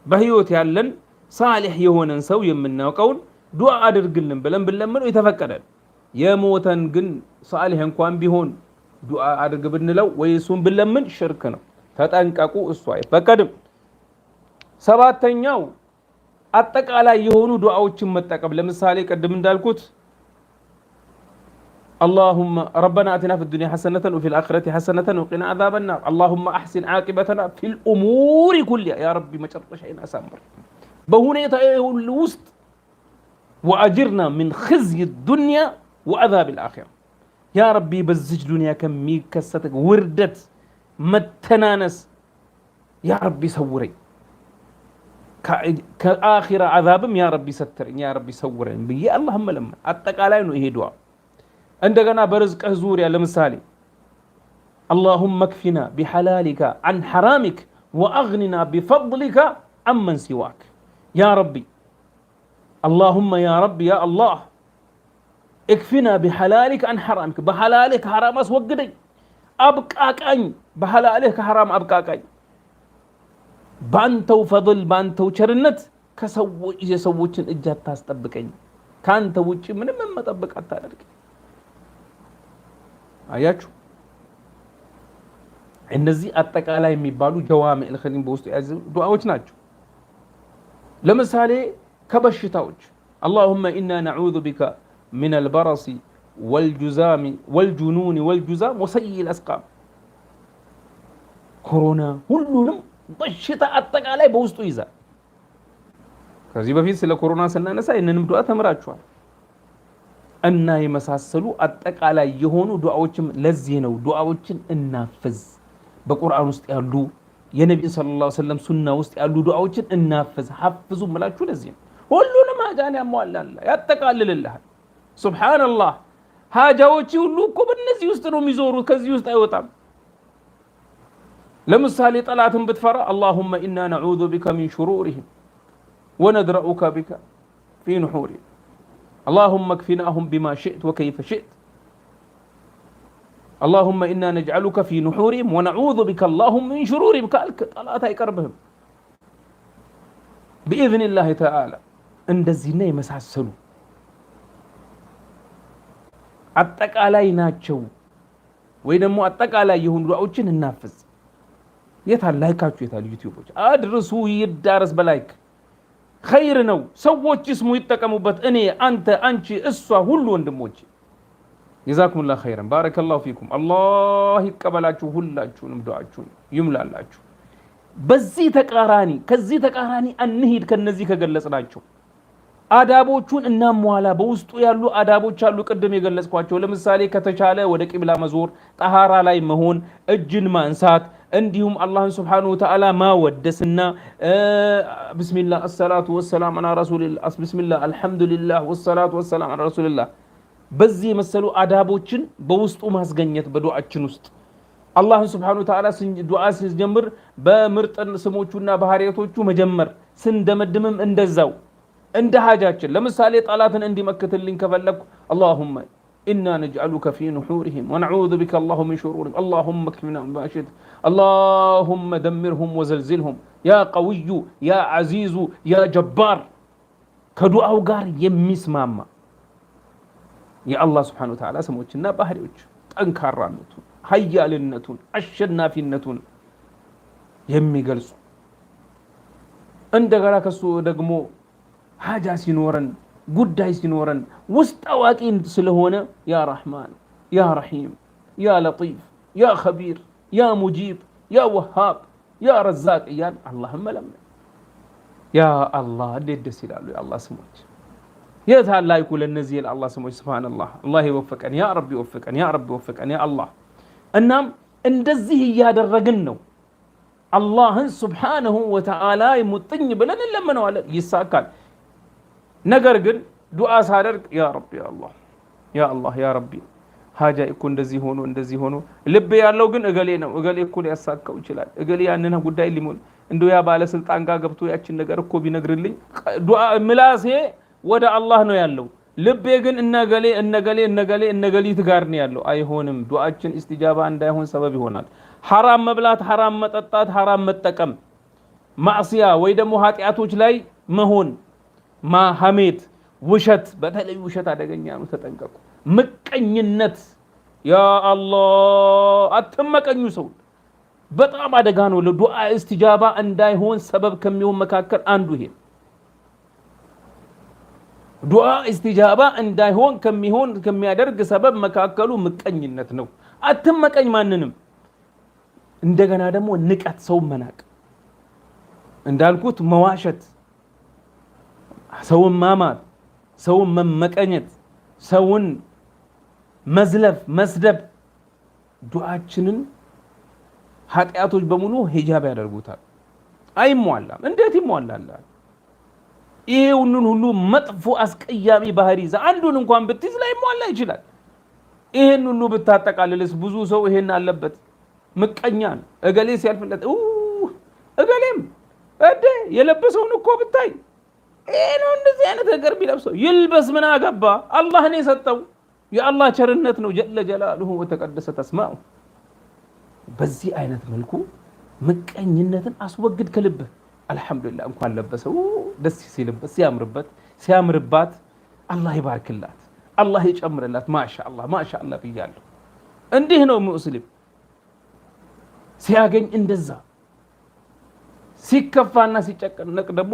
በህይወት ያለን ሳሊህ የሆነን ሰው የምናውቀውን ዱዓ አድርግልን ብለን ብንለምነው የተፈቀደ የሞተን ግን ሳሊህ እንኳን ቢሆን ዱዓ አድርግ ብንለው ወይ እሱን ብንለምን ሽርክ ነው ተጠንቀቁ እሱ አይፈቀድም ሰባተኛው አጠቃላይ የሆኑ ዱዓዎችን መጠቀም ለምሳሌ ቀደም እንዳልኩት اللهم ربنا آتنا في الدنيا حسنة وفي الآخرة حسنة وقنا عذاب النار اللهم أحسن عاقبتنا في الأمور كلها يا ربي ما شرط شيء أسامر بهونية الوسط وأجرنا من خزي الدنيا وعذاب الآخرة يا ربي بزج دنيا كمي كستك وردت متنانس يا ربي سوري كآخر عذابم يا ربي سترين يا ربي سورين بي اللهم لما أتقالين إيه دعاء عندنا برزق زوريا لمثالي اللهم اكفنا بحلالك عن حرامك وأغننا بفضلك عمن سواك يا ربي اللهم يا ربي يا الله اكفنا بحلالك عن حرامك بحلالك حرام اسوقدي ابقاقاي بحلالك حرام ابقاقاي بانتو فضل بانتو ቸርነት ከሰዎች የሰዎችን እጅ አታስጠብቀኝ ካንተ ውጪ ምንም መጠበቅ አታደርግ አያችሁ እነዚህ አጠቃላይ የሚባሉ ጀዋሚዕ الخليم በውስጡ ያዙ ዱዓዎች ናቸው ለምሳሌ كبشتاوج اللهم إنا نعوذ بك من البرص والجزام والجنون والجزام وسيء الأسقام كورونا كلهم بشتا أتقالي بوستو إذا كذي بفيد سلا كورونا سنة نسا إننا دعاء تمراتشوال أننا يمساسلو أتقالي يهونو دعاوچم لزينو دعاوچن النافذ بقرآن وستيالو የነብዩ ሰለላሁ ዐለይሂ ወሰለም ሱና ውስጥ ያሉ ዱዓዎችን እናፈዝ ሐፍዙ መላችሁ ለዚህ ሁሉንም ሀጃን ያሟላል ያጠቃልልልሃል ሱብሃንአላህ ሀጃዎች ሁሉ እኮ በእነዚህ ውስጥ ነው የሚዞሩት ከዚህ ውስጥ አይወጣም ለምሳሌ ጠላትን ብትፈራ اللهم إنا نعوذ بك من شرورهم وندرؤك بك في نحورهم اللهم اكفناهم بما شئت وكيف شئت اللهم إنا نجعلك في نحورهم ونعوذ بك اللهم من شرورهم قالك طلعت يقربهم بإذن الله تعالى እንደዚህና የመሳሰሉ አጠቃላይ ናቸው ወይ ደግሞ አጠቃላይ የሆኑ ዱዓዎችን እናፍዝ የታል ላይካችሁ የታል ዩቲዩቦች አድርሱ ይዳረስ በላይክ ኸይር ነው ሰዎች እስሙ ይጠቀሙበት እኔ አንተ አንቺ እሷ ሁሉ ወንድሞች جزاكم الله خيرا بارك الله فيكم الله يقبلاችሁ ሁላችሁንም ዱዓችሁን ይምላላችሁ በዚህ ተቃራኒ ከዚህ ተቃራኒ አንሂድ ከነዚህ ከገለጽናቸው አዳቦቹን እናሟላ በውስጡ ያሉ አዳቦች አሉ ቅድም የገለጽኳቸው ለምሳሌ ከተቻለ ወደ ቂብላ መዞር ጠሃራ ላይ መሆን እጅን ማንሳት እንዲሁም አላህን Subhanahu Wa Ta'ala ማወደስና ቢስሚላህ الصلاه والسلام على رسول الله ቢስሚላህ አልহামዱሊላህ والصلاه والسلام على رسول الله በዚህ መሰሉ አዳቦችን በውስጡ ማስገኘት በዱዓችን ውስጥ አላህን Subhanahu Wa Ta'ala ዱዓ ሲጀምር በምርጥ ስሞቹና ባህሪያቶቹ መጀመር ስንደመድምም እንደዛው እንደ ሀጃችን ለምሳሌ ጠላትን እንዲመክትልኝ ከፈለኩ اللهم إنا نجعلك في نحورهم ونعوذ بك الله من شرورهم اللهم اكفنا ما شئت اللهم دمرهم وزلزلهم يا قوي يا عزيز يا جبار كدعاء غار يمسماما يا الله سبحانه وتعالى سموچنا ባህሪዎች ጠንካራነቱን ኃያልነቱን አሸናፊነቱን የሚገልጹ እንደገና ከሱ ደግሞ ሐጃ ሲኖረን ጉዳይ ሲኖረን ውስጥ አዋቂ ስለሆነ ያ ረህማን ያ ረሂም ያ ለጢፍ ያ ኸቢር ያ ሙጂብ ያ ወሃብ ያ ረዛቅ ያን አላህን መለመን ያ አላህ እንዴት ደስ ይላሉ የአላህ ስሞች የታላይኩ ለነዚህ የአላህ ስሞች ሱብሃንአላህ አላህ ይወፍቀን ያ ረቢ ይወፍቀን ያ ረቢ ይወፍቀን ያ አላህ እናም እንደዚህ ያደረግን ነው አላህን ሱብሃነሁ ወተዓላ ይሙጥኝ ብለን እንለምነዋለን ይሳካል ነገር ግን ዱዓ ሳደርግ ያ ረቢ ያ አላህ ያ ረቢ ሐጃ እኮ እንደዚህ ሆኖ ልብ ያለው ግን እገሌ ነው እገሌ እኮ ሊያሳካው ይችላል እገሌ ያንን ጉዳይ ሊሞል እንደው ያ ባለ ስልጣን ጋር ገብቶ ያችን ነገር እኮ ቢነግርልኝ ዱዓ ምላሴ ወደ አላህ ነው ያለው ልቤ ግን እነገሊት ጋር ነው ያለው አይሆንም ዱዓችን ኢስቲጃባ እንዳይሆን ሰበብ ይሆናል ሐራም መብላት ሐራም መጠጣት ሐራም መጠቀም ማዕሲያ ወይ ደግሞ ኃጢያቶች ላይ መሆን ማሐሜት ውሸት በተለይ ውሸት አደገኛ ነው ተጠንቀቁ ምቀኝነት ያ አላህ አትመቀኙ ሰው በጣም አደጋ ነው ለዱዓ ኢስቲጃባ እንዳይሆን ሰበብ ከሚሆን መካከል አንዱ ይሄ ዱዓ ኢስቲጃባ እንዳይሆን ከሚያደርግ ሰበብ መካከሉ ምቀኝነት ነው አትመቀኝ ማንንም እንደገና ደግሞ ንቀት ሰው መናቅ እንዳልኩት መዋሸት ሰውን ማማት ሰውን መመቀኘት ሰውን መዝለፍ መስደብ ዱዓችንን ኃጢያቶች በሙሉ ሂጃብ ያደርጉታል አይሟላም እንዴት ይሟላል ይሄውን ሁሉ መጥፎ አስቀያሚ ባህሪ አንዱን እንኳን ብትይዝ ላይ ይሟላ ይችላል ይሄን ሁሉ ብታጠቃልልስ ብዙ ሰው ይሄን አለበት ምቀኛን እገሌ ሲያልፍለት እገሌም የለበሰውን እኮ ብታይ ነው እንደዚህ አይነት ነገር ቢለብሰው ይልበስ ምን አገባ አላህ ነው የሰጠው የአላህ ቸርነት ነው ጀለ ጀላሉሁ ወተቀደሰ ተስማው በዚህ አይነት መልኩ ምቀኝነትን አስወግድ ከልብህ አልহামዱሊላህ እንኳን ለበሰው ደስ ሲልበት ሲያምርባት አላህ ይባርክላት አላህ ይጨምርላት ማሻአላህ ብያለሁ እንዲህ ነው ሙስሊም ሲያገኝ እንደዛ ሲከፋና ሲጨነቅ ደግሞ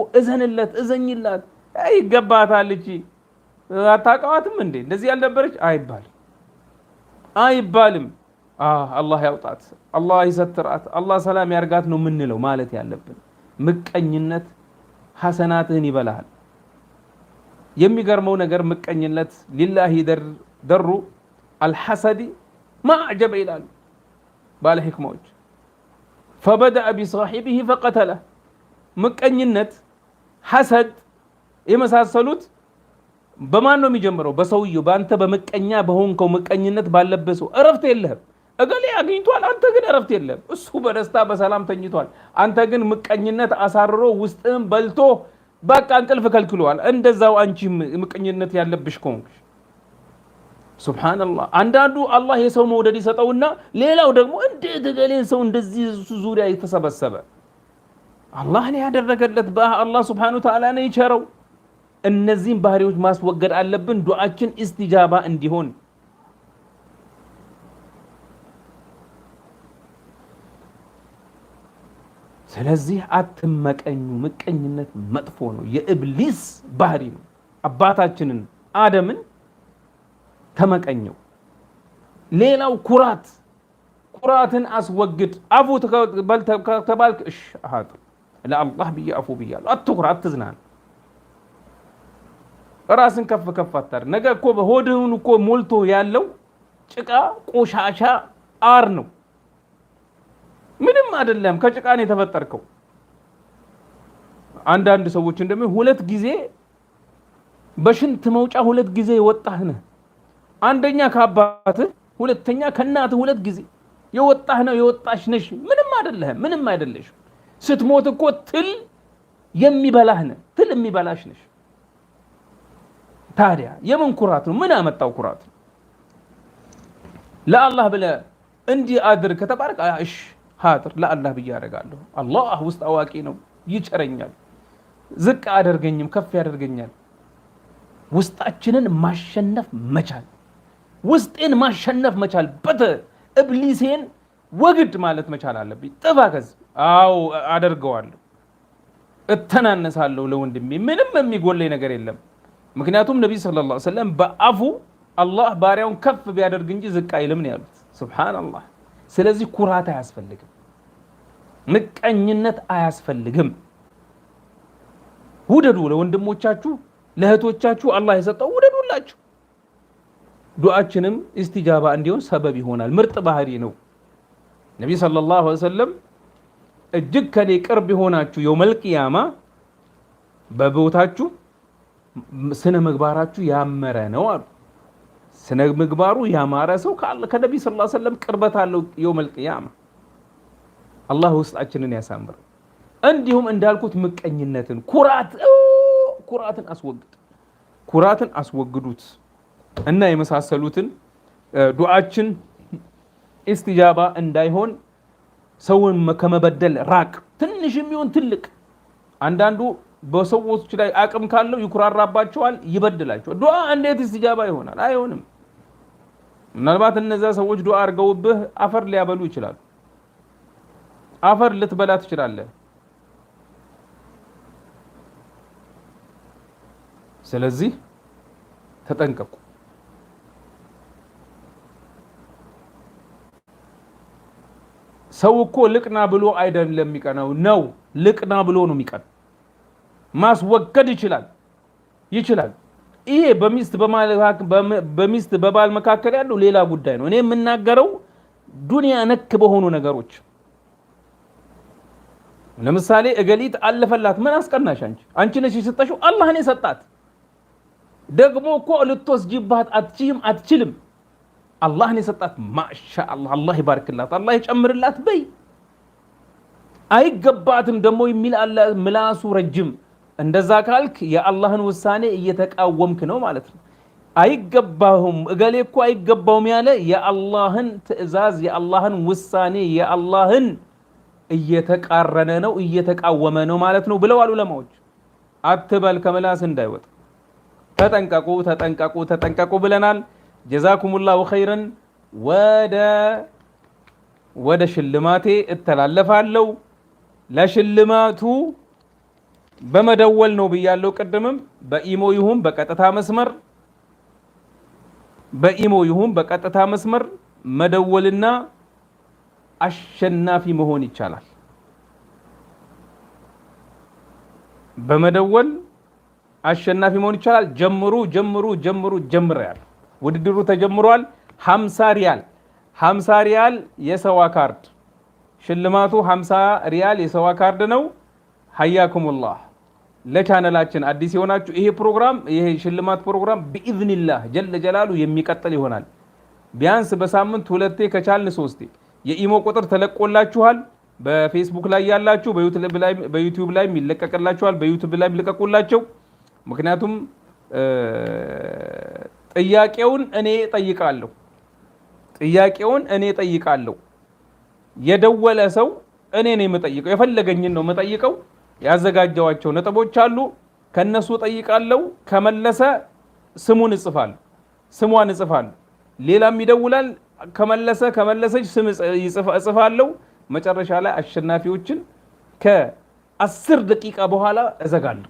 እዘኝላት አይገባታል እቺ አታውቃዋትም እንዴ እንደዚህ ያልነበረች አይባልም አላህ ያውጣት አላህ ይሰትራት አላህ ሰላም ያርጋት ነው ምንለው ማለት ያለብን ምቀኝነት ሐሰናትህን ይበላል የሚገርመው ነገር ምቀኝነት ሊላሂ ደሩ አልሐሰድ ማዕጀበ ይላሉ ባለ ህክማዎች فبدأ بصاحبه فقتله ምቀኝነት ሐሰድ የመሳሰሉት በማን ነው የሚጀምረው በሰውየው በአንተ በመቀኛ በሆንከው ምቀኝነት ባለበሰው እረፍት የለህም እገሌ አግኝቷል አንተ ግን እረፍት የለህም እሱ በደስታ በሰላም ተኝቷል አንተ ግን ምቀኝነት አሳርሮ ውስጥህን በልቶ በቃ እንቅልፍ ከልክሏል እንደዛው አንቺ ምቀኝነት ያለብሽ ከሆንሽ ሱብሃንአላህ አንዳንዱ አላህ የሰው መውደድ ይሰጠውና ሌላው ደግሞ እንዴት እገሌን ሰው እንደዚህ ዙሪያ የተሰበሰበ አላህ ነው ያደረገለት በአላህ ሱብሃነሁ ወተዓላ ነው ይቸረው እነዚህን ባህሪዎች ማስወገድ አለብን ዱዓችን ኢስቲጃባ እንዲሆን ስለዚህ አትመቀኙ ምቀኝነት መጥፎ ነው የኢብሊስ ባህሪ ነው አባታችንን አደምን ተመቀኘው ሌላው ኩራትን አስወግድ አፉ ተባልክ አሃጥ ለአላህ ቢያፉ ቢያሉ አትኩራ አትዝናን ራስን ከፍ አታር ነገ እኮ በሆድህን እኮ ሞልቶ ያለው ጭቃ ቆሻሻ አር ነው ምንም አይደለም ከጭቃ ነው የተፈጠርከው አንዳንድ ሰዎች እንደምን ሁለት ጊዜ በሽንት መውጫ ሁለት ጊዜ የወጣህ ነህ አንደኛ ከአባትህ ሁለተኛ ከእናትህ ሁለት ጊዜ የወጣህ ነው የወጣሽ ነሽ ምንም አይደለሽ ስትሞት እኮ ትል የሚበላህ ነህ ትል የሚበላሽ ነሽ ታዲያ የምን ኩራት ነው ምን አመጣው ኩራት ለአላህ ብለህ እንዲህ አድርግ ከተባረክ እሺ ሀጥር ለአላህ ብዬ አደርጋለሁ። አላህ ውስጥ አዋቂ ነው፣ ይቸረኛል፣ ዝቅ አደርገኝም ከፍ ያደርገኛል። ውስጣችንን ማሸነፍ መቻል፣ ውስጤን ማሸነፍ መቻል፣ እብሊሴን ወግድ ማለት መቻል አለብኝ። ጥፋ ከዚህ አዎ አደርገዋለሁ፣ እተናነሳለሁ ለወንድሜ፣ ምንም የሚጎለኝ ነገር የለም። ምክንያቱም ነብይ ሰለላሁ ዐለይሂ ወሰለም በአፉ አላህ ባሪያውን ከፍ ቢያደርግ እንጂ ዝቅ አይልም ነው ያሉት። ሱብሃንአላህ። ስለዚህ ኩራት አያስፈልግም፣ ምቀኝነት አያስፈልግም። ውደዱ፣ ለወንድሞቻችሁ ለእህቶቻችሁ አላህ የሰጠው ውደዱላችሁ። ዱዓችንም ኢስቲጃባ እንዲሆን ሰበብ ይሆናል። ምርጥ ባህሪ ነው። ነብይ ሰለላሁ ዐለይሂ ወሰለም እጅግ ከኔ ቅርብ የሆናችሁ የውመል ቂያማ በቦታችሁ ስነ ምግባራችሁ ያመረ ነው አሉ። ስነ ምግባሩ ያማረ ሰው ከነብይ ሰለላሁ ዐለይሂ ወሰለም ቅርበት አለው የውመል ቂያማ። አላህ ውስጣችንን ያሳምር። እንዲሁም እንዳልኩት ምቀኝነትን፣ ኩራትን አስወግዱት እና የመሳሰሉትን ዱዓችን ኢስቲጃባ እንዳይሆን ሰውን ከመበደል ራቅ። ትንሽም ይሁን ትልቅ። አንዳንዱ በሰዎች ላይ አቅም ካለው ይኩራራባቸዋል፣ ይበድላቸዋል። ዱዓ እንዴት ኢስቲጃባ ይሆናል? አይሆንም። ምናልባት እነዛ ሰዎች ዱዓ አድርገውብህ አፈር ሊያበሉ ይችላሉ። አፈር ልትበላ ትችላለህ። ስለዚህ ተጠንቀቁ። ሰው እኮ ልቅና ብሎ አይደለም የሚቀናው ነው፣ ልቅና ብሎ ነው የሚቀናው። ማስወገድ ይችላል። ይሄ በሚስት በባል መካከል ያለው ሌላ ጉዳይ ነው። እኔ የምናገረው ዱንያ ነክ በሆኑ ነገሮች። ለምሳሌ እገሊት አለፈላት፣ ምን አስቀናሽ? አንቺ ነሽ የሰጠሽው፣ አላህ ነው የሰጣት። ደግሞ እኮ ልትወስጂባት አትችልም። አላህ ነው የሰጣት። ማሻአላህ፣ አላህ ይባርክላት፣ አላህ ይጨምርላት በይ። አይገባትም ደግሞ የሚል አለ ምላሱ ረጅም። እንደዛ ካልክ የአላህን ውሳኔ እየተቃወምክ ነው ማለት ነው። አይገባውም እገሌ እኮ አይገባውም ያለ የአላህን ትዕዛዝ፣ የአላህን ውሳኔ፣ የአላህን እየተቃረነ ነው፣ እየተቃወመ ነው ማለት ነው ብለዋል ዑለማዎች። አትበል ከምላስ እንዳይወጣ። ተጠንቀቁ ብለናል። ጀዛኩሙላሁ ኸይረን። ወደ ሽልማቴ እተላለፋለሁ። ለሽልማቱ በመደወል ነው ብያለሁ ቅድምም። በኢሞ ይሁን በቀጥታ መስመር መደወልና አሸናፊ መሆን ይቻላል። በመደወል አሸናፊ መሆን ይቻላል። ጀምረናል። ውድድሩ ተጀምሯል። 50 ሪያል የሰዋ ካርድ ሽልማቱ 50 ሪያል የሰዋ ካርድ ነው። ሐያኩሙላህ። ለቻናላችን አዲስ የሆናችሁ ይሄ ሽልማት ፕሮግራም በኢዝኒላህ ጀለ ጀላሉ የሚቀጥል ይሆናል። ቢያንስ በሳምንት 2ቴ ከቻልን 3ቴ። የኢሞ ቁጥር ተለቆላችኋል። በፌስቡክ ላይ ያላችሁ በዩቲዩብ ላይ ይለቀቅላችኋል። በዩቲዩብ ላይ ይለቀቁላችሁ። ምክንያቱም ጥያቄውን እኔ ጠይቃለሁ። የደወለ ሰው እኔ ነኝ የምጠይቀው። የፈለገኝን ነው የምጠይቀው። ያዘጋጀዋቸው ነጥቦች አሉ። ከነሱ ጠይቃለሁ። ከመለሰ ስሟን እጽፋለሁ። ሌላም ይደውላል። ከመለሰች ስም እጽፋለሁ። መጨረሻ ላይ አሸናፊዎችን ከ10 ደቂቃ በኋላ እዘጋለሁ።